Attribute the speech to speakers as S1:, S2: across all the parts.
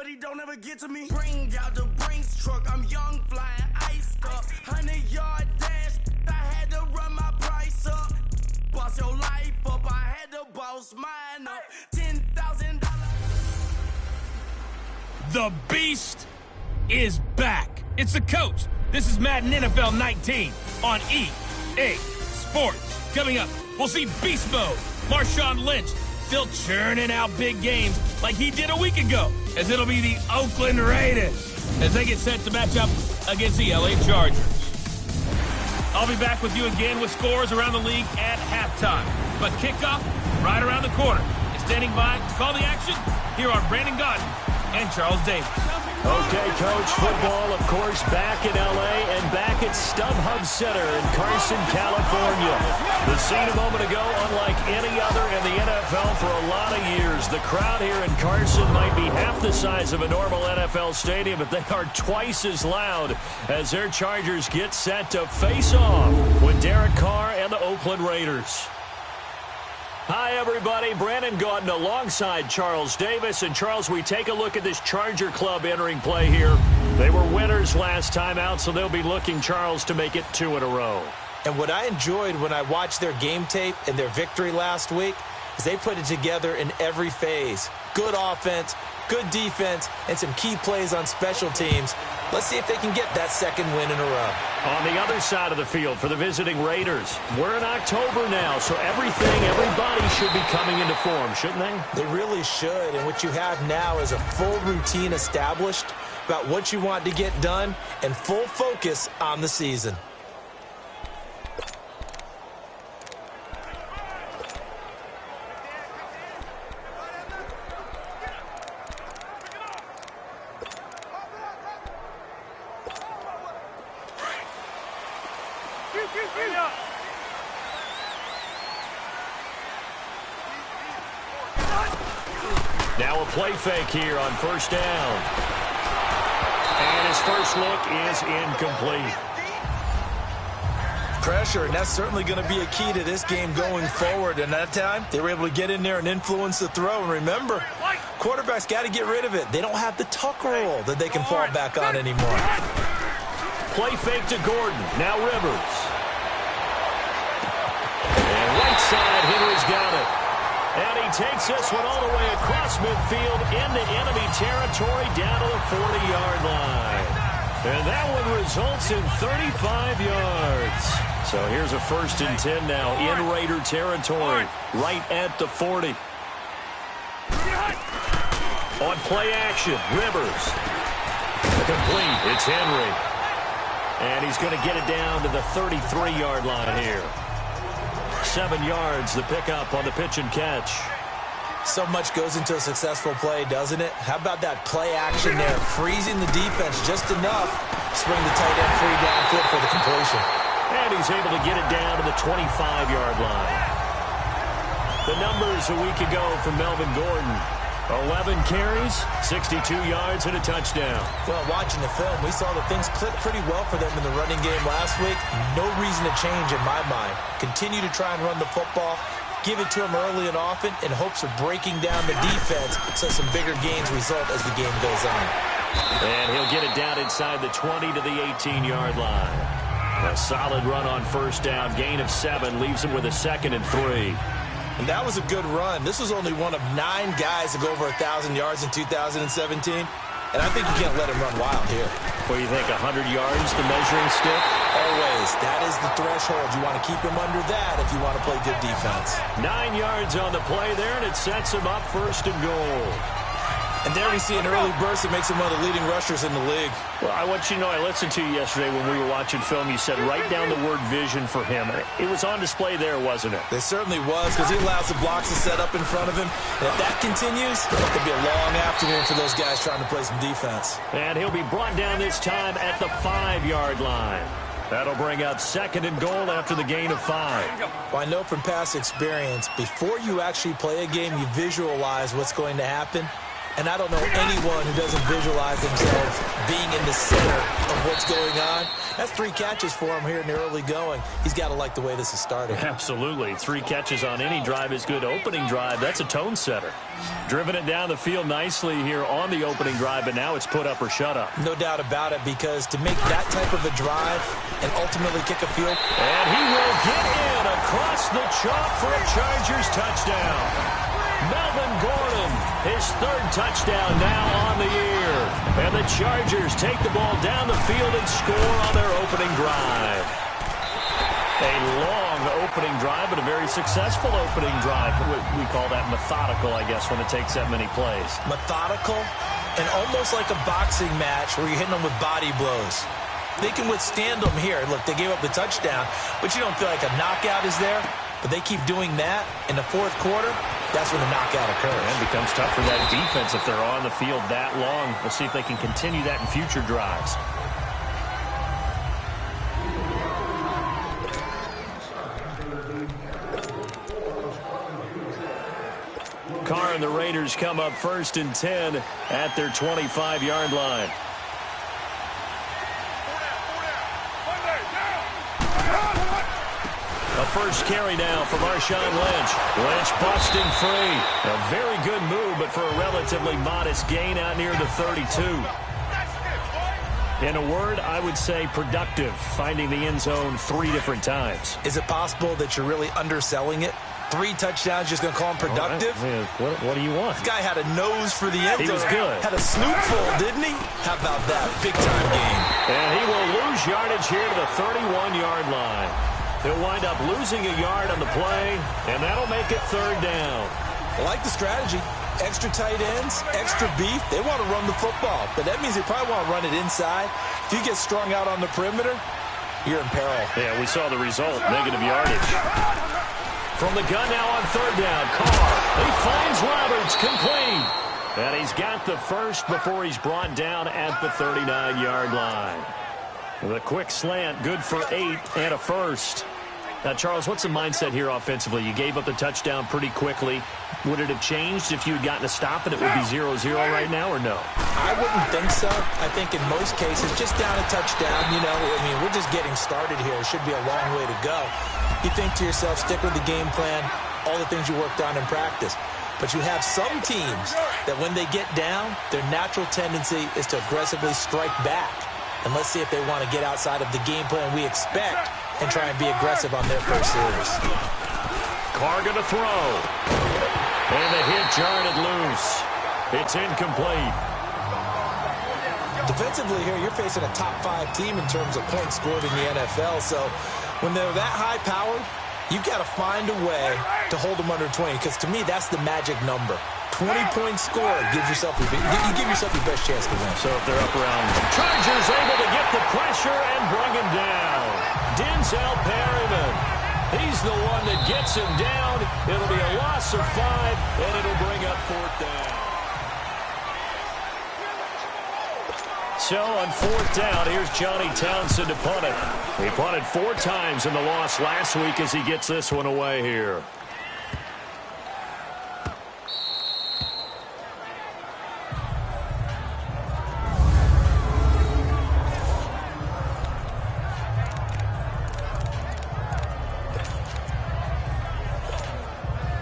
S1: but he don't ever get to me. Bring out the Brinks truck, I'm young, flying, iced up. 100-yard dash, I had to run my price up. Boss your life up, I had to boss mine up. $10,000.
S2: The Beast is back. It's the coach. This is Madden NFL 19 on EA Sports. Coming up, we'll see Beast Mode. Marshawn Lynch still churning out big games like he did a week ago, as it'll be the Oakland Raiders as they get set to match up against the LA Chargers. I'll be back with you again with scores around the league at halftime. But kickoff right around the corner. And standing by to call the action, here are Brandon Gaudin and Charles Davis.
S3: Okay, Coach, football, of course, back in L.A. and back at StubHub Center in Carson, California. The scene a moment ago, unlike any other in the NFL for a lot of years. The crowd here in Carson might be half the size of a normal NFL stadium, but they are twice as loud as their Chargers get set to face off with Derek Carr and the Oakland Raiders. Hi, everybody. Brandon Gaudin alongside Charles Davis. And, Charles, we take a look at this Charger club entering play here. They were winners last time out, so they'll be looking, Charles, to make it 2 in a row.
S4: And what I enjoyed when I watched their game tape and their victory last week is they put it together in every phase. Good offense, good defense, and some key plays on special teams. Let's see if they can get that second win in a row.
S3: On the other side of the field for the visiting Raiders, we're in October now, so everybody should be coming into form, shouldn't they?
S4: They really should, and what you have now is a full routine established about what you want to get done and full focus on the season.
S3: Now a play fake here on first down. And his first look is incomplete.
S4: Pressure, and that's certainly going to be a key to this game going forward. And that time, they were able to get in there and influence the throw. And remember, quarterbacks got to get rid of it. They don't have the tuck roll that they can fall back on anymore.
S3: Play fake to Gordon. Now Rivers. And right side, Henry's got it. And he takes this one all the way across midfield into enemy territory down to the 40-yard line. And that one results in 35 yards. So here's a 1st and 10 now in Raider territory, right at the 40. On play action, Rivers. Complete, it's Henry. And he's going to get it down to the 33-yard line here. 7 yards, the pickup on the pitch and catch.
S4: So much goes into a successful play, doesn't it? How about that play action there? Freezing the defense just enough to swing the tight end free downfield for the completion.
S3: And he's able to get it down to the 25-yard line. The numbers a week ago from Melvin Gordon. 11 carries, 62 yards, and a touchdown.
S4: Well, watching the film, we saw that things clicked pretty well for them in the running game last week. No reason to change in my mind. Continue to try and run the football, give it to him early and often in hopes of breaking down the defense so some bigger gains result as the game goes on.
S3: And he'll get it down inside the 20 to the 18-yard line. A solid run on first down, gain of 7, leaves him with a 2nd and 3.
S4: And that was a good run. This was only one of 9 guys to go over 1,000 yards in 2017. And I think you can't let him run wild here.
S3: What do you think, 100 yards, the measuring stick?
S4: Always. That is the threshold. You want to keep him under that if you want to play good defense.
S3: 9 yards on the play there, and it sets him up 1st and goal.
S4: And there we see an early burst that makes him one of the leading rushers in the league.
S3: Well, I want you to know, I listened to you yesterday when we were watching film. You said write down the word vision for him. It was on display there, wasn't it?
S4: It certainly was, because he allows the blocks to set up in front of him. And if that continues, it could be a long afternoon for those guys trying to play some defense.
S3: And he'll be brought down this time at the 5-yard line. That'll bring up 2nd and goal after the gain of 5.
S4: Well, I know from past experience, before you actually play a game, you visualize what's going to happen. And I don't know anyone who doesn't visualize themselves being in the center of what's going on. That's 3 catches for him here in the early going. He's got to like the way this is starting.
S3: Absolutely. 3 catches on any drive is good. Opening drive, that's a tone setter. Driven it down the field nicely here on the opening drive, but now it's put up or shut up.
S4: No doubt about it, because to make that type of a drive and ultimately kick a field.
S3: And he will get in across the chalk for a Chargers touchdown. Melvin Gordon, his 3rd touchdown now on the year. And the Chargers take the ball down the field and score on their opening drive. A long opening drive, but a very successful opening drive. We call that methodical, I guess, when it takes that many plays.
S4: Methodical and almost like a boxing match where you're hitting them with body blows. They can withstand them here. Look, they gave up the touchdown, but you don't feel like a knockout is there. But they keep doing that in the 4th quarter. That's when the knockout occurs.
S3: And it becomes tough for that defense if they're on the field that long. We'll see if they can continue that in future drives. Carr and the Raiders come up 1st and 10 at their 25-yard line. A first carry now for Marshawn Lynch. Lynch busting free. A very good move, but for a relatively modest gain out near the 32. In a word, I would say productive, finding the end zone 3 different times.
S4: Is it possible that you're really underselling it? 3 touchdowns, just going to call him productive?
S3: Right. What do you want?
S4: This guy had a nose for the end zone.
S3: He was good.
S4: Had a snootful, didn't he? How about that? Big-time game.
S3: And he will lose yardage here to the 31-yard line. He'll wind up losing a yard on the play, and that'll make it 3rd down.
S4: I like the strategy. Extra tight ends, extra beef. They want to run the football, but that means they probably want to run it inside. If you get strung out on the perimeter, you're in peril.
S3: Yeah, we saw the result, negative yardage. From the gun now on 3rd down, Carr. He finds Roberts, complete. And he's got the first before he's brought down at the 39-yard line. The quick slant, good for 8 and a first. Now, Charles, what's the mindset here offensively? You gave up the touchdown pretty quickly. Would it have changed if you had gotten a stop and it would be 0-0 right now, or no?
S4: I wouldn't think so. I think in most cases, just down a touchdown, we're just getting started here. It should be a long way to go. You think to yourself, stick with the game plan, all the things you worked on in practice. But you have some teams that when they get down, their natural tendency is to aggressively strike back. And let's see if they want to get outside of the game plan we expect and try and be aggressive on their first series.
S3: Carr going to throw. And the hit jarred it loose. It's incomplete.
S4: Defensively here, you're facing a top 5 team in terms of points scored in the NFL. So when they're that high-powered, you've got to find a way to hold them under 20. Because to me, that's the magic number. 20 points scored gives yourself you give yourself your best chance to win.
S3: So if they're up around, Chargers able to get the pressure and bring him down. Denzel Perryman. He's the one that gets him down. It'll be a loss of 5, and it'll bring up 4th down. So on 4th down, here's Johnny Townsend to punt it. He punted 4 times in the loss last week as he gets this one away here.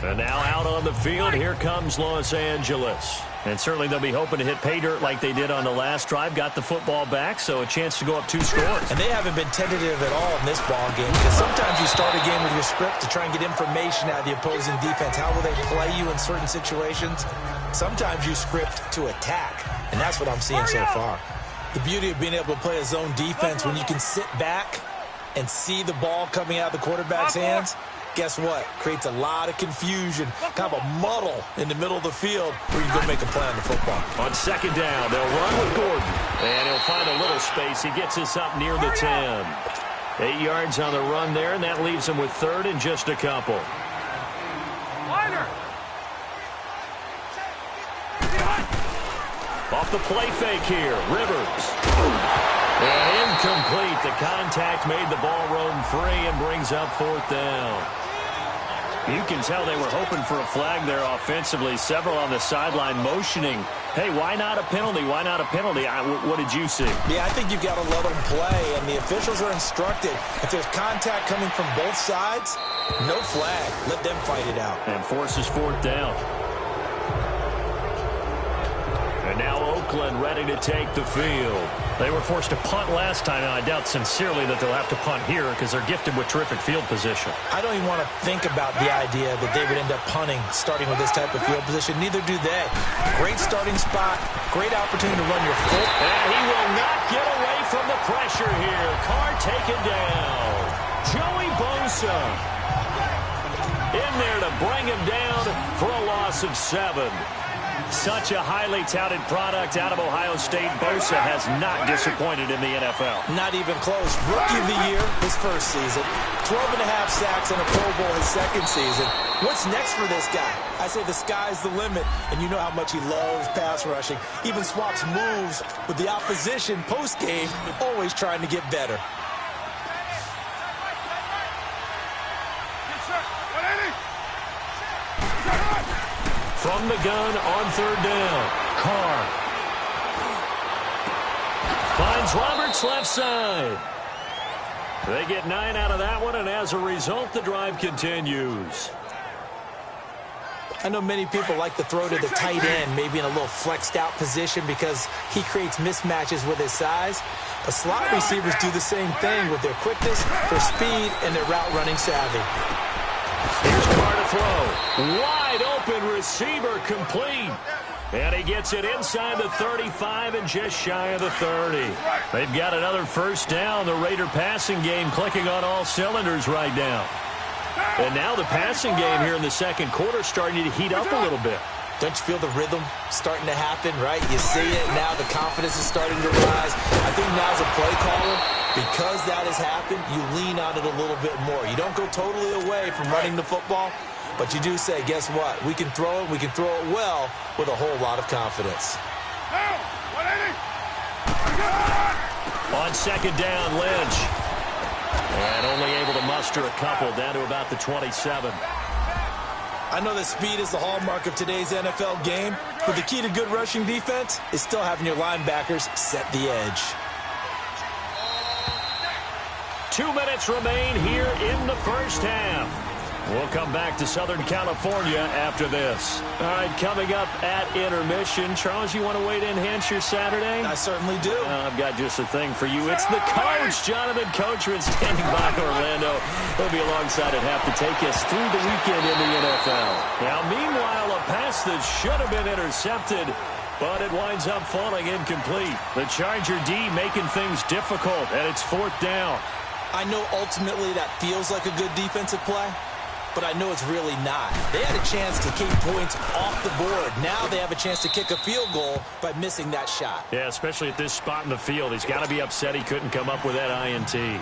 S3: And now out on the field, here comes Los Angeles. And certainly they'll be hoping to hit pay dirt like they did on the last drive. Got the football back, so a chance to go up 2 scores.
S4: And they haven't been tentative at all in this ball game, because sometimes you start a game with your script to try and get information out of the opposing defense. How will they play you in certain situations? Sometimes you script to attack, and that's what I'm seeing so far. The beauty of being able to play a zone defense when you can sit back and see the ball coming out of the quarterback's hands. Guess what? Creates a lot of confusion, kind of a muddle in the middle of the field where you can go make a play on the football.
S3: On 2nd down, they'll run with Gordon. And he'll find a little space. He gets us up near the 10. 8 yards on the run there, and that leaves him with 3rd and just a couple. Off the play fake here, Rivers. And incomplete. The contact made the ball roam free and brings up 4th down. You can tell they were hoping for a flag there offensively. Several on the sideline motioning. Hey, why not a penalty? Why not a penalty? What did you see?
S4: Yeah, I think you've got to let them play, and the officials are instructed. If there's contact coming from both sides, no flag. Let them fight it out.
S3: And forces fourth down. And now Oakland ready to take the field. They were forced to punt last time, and I doubt sincerely that they'll have to punt here because they're gifted with terrific field position.
S4: I don't even want to think about the idea that they would end up punting starting with this type of field position. Neither do they. Great starting spot, great opportunity to run your foot.
S3: And he will not get away from the pressure here. Carr taken down. Joey Bosa in there to bring him down for a loss of 7. Such a highly touted product out of Ohio State. Bosa has not disappointed in the NFL.
S4: Not even close. Rookie of the year, his first season. 12.5 sacks and a Pro Bowl his second season. What's next for this guy? I say the sky's the limit, and you know how much he loves pass rushing. Even swaps moves with the opposition post-game, always trying to get better.
S3: From the gun on third down, Carr finds Roberts left side. They get 9 out of that one, and as a result, the drive continues.
S4: I know many people like to throw to the tight end, maybe in a little flexed out position because he creates mismatches with his size. But slot receivers do the same thing with their quickness, their speed, and their route running savvy.
S3: Here's Carr to throw. Wide open receiver complete. And he gets it inside the 35 and just shy of the 30. They've got another first down. The Raider passing game clicking on all cylinders right now. And now the passing game here in the second quarter starting to heat up a little bit.
S4: Don't you feel the rhythm starting to happen, right? You see it now. The confidence is starting to rise. I think now as a play caller, because that has happened, you lean on it a little bit more. You don't go totally away from running the football, but you do say, guess what? We can throw it. We can throw it well with a whole lot of confidence.
S3: On second down, Lynch. And only able to muster a couple down to about the 27.
S4: I know that speed is the hallmark of today's NFL game, but the key to good rushing defense is still having your linebackers set the edge.
S3: 2 minutes remain here in the first half. We'll come back to Southern California after this. All right, coming up at intermission. Charles, you want to weigh to enhance your Saturday?
S4: I certainly do.
S3: I've got just a thing for you. It's the coach, Jonathan Coachman, standing by Orlando. He'll be alongside at half to take us through the weekend in the NFL. Now, meanwhile, a pass that should have been intercepted, but it winds up falling incomplete. The Charger D making things difficult, and it's fourth down.
S4: I know ultimately that feels like a good defensive play, but I know it's really not. They had a chance to keep points off the board. Now they have a chance to kick a field goal by missing that shot.
S3: Yeah, especially at this spot in the field. He's got to be upset he couldn't come up with that INT.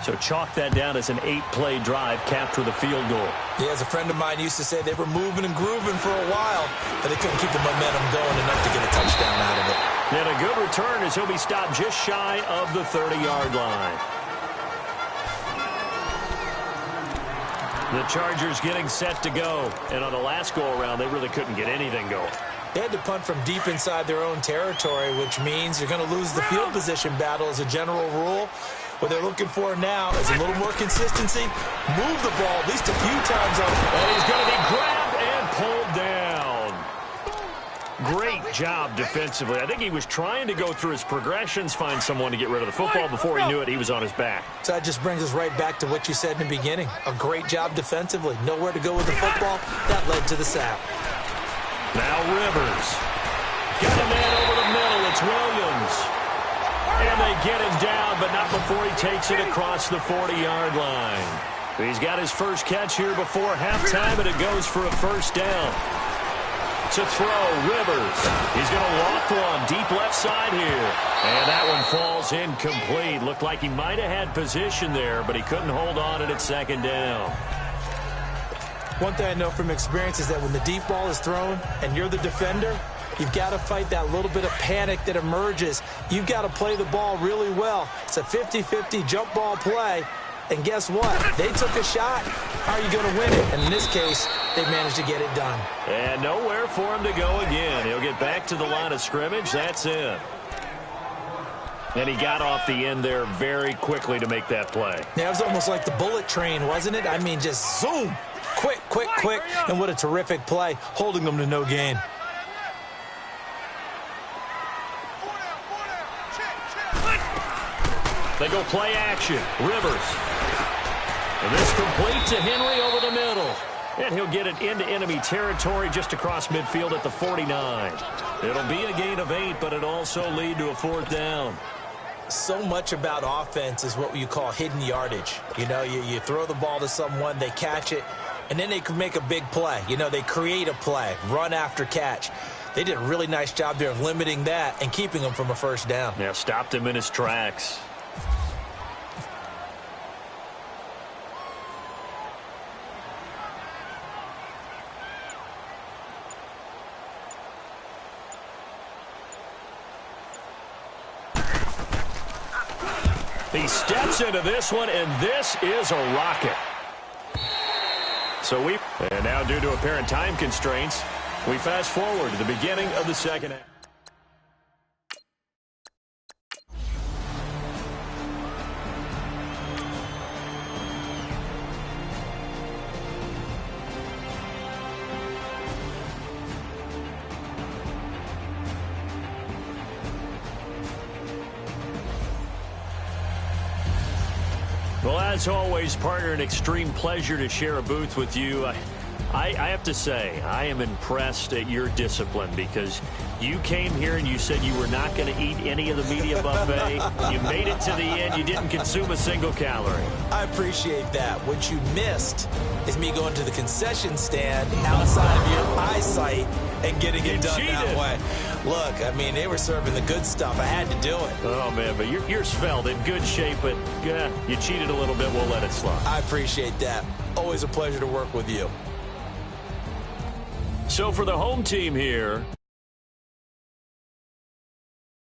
S3: So chalk that down as an 8-play drive capped with a field goal.
S4: Yeah, as a friend of mine used to say, they were moving and grooving for a while, but they couldn't keep the momentum going enough to get a touchdown out of it.
S3: And a good return as he'll be stopped just shy of the 30-yard line. The Chargers getting set to go. And on the last go-around, they really couldn't get anything going.
S4: They had to punt from deep inside their own territory, which means you're going to lose the field position battle as a general rule. What they're looking for now is a little more consistency. Move the ball at least a few times.
S3: And he's going to be grabbed and pulled down. Great job defensively. I think he was trying to go through his progressions, find someone to get rid of the football. Before he knew it, he was on his back.
S4: So that just brings us right back to what you said in the beginning. A great job defensively. Nowhere to go with the football. That led to the sack.
S3: Now Rivers. Got a man over the middle. It's Williams. And they get him down, but not before he takes it across the 40-yard line. He's got his first catch here before halftime, and it goes for a first down. To throw, Rivers. He's going to walk one deep left side here. And that one falls incomplete. Looked like he might have had position there, but he couldn't hold on at second down.
S4: One thing I know from experience is that when the deep ball is thrown and you're the defender, you've got to fight that little bit of panic that emerges. You've got to play the ball really well. It's a 50-50 jump ball play, And guess what? They took a shot. How are you going to win it? And in this case, they managed to get it done.
S3: And nowhere for him to go again. He'll get back to the line of scrimmage. That's it. And he got off the end there very quickly to make that play.
S4: Yeah, it was almost like the bullet train, wasn't it? I mean, just zoom. Quick, quick, quick. And what a terrific play, holding them to no gain.
S3: They go play action. Rivers. And this complete to Henry over the middle. And he'll get it into enemy territory just across midfield at the 49. It'll be a gain of 8, but it'll also lead to a 4th down.
S4: So much about offense is what you call hidden yardage. You know, you throw the ball to someone, they catch it, and then they can make a big play. You know, they create a play, run after catch. They did a really nice job there of limiting that and keeping him from a 1st down.
S3: Yeah, stopped him in his tracks. He steps into this one, and this is a rocket. And now due to apparent time constraints, we fast forward to the beginning of the 2nd half. Well, as always, partner, an extreme pleasure to share a booth with you. I have to say, I am impressed at your discipline because you came here and you said you were not going to eat any of the media buffet. You made it to the end. You didn't consume a single calorie.
S4: I appreciate that. What you missed is me going to the concession stand outside of your eyesight and getting it done that way. Look, I mean, they were serving the good stuff. I had to do it.
S3: Oh, man, but you're svelte, in good shape, but you cheated a little bit. We'll let it slide.
S4: I appreciate that. Always a pleasure to work with you.
S3: So for the home team here,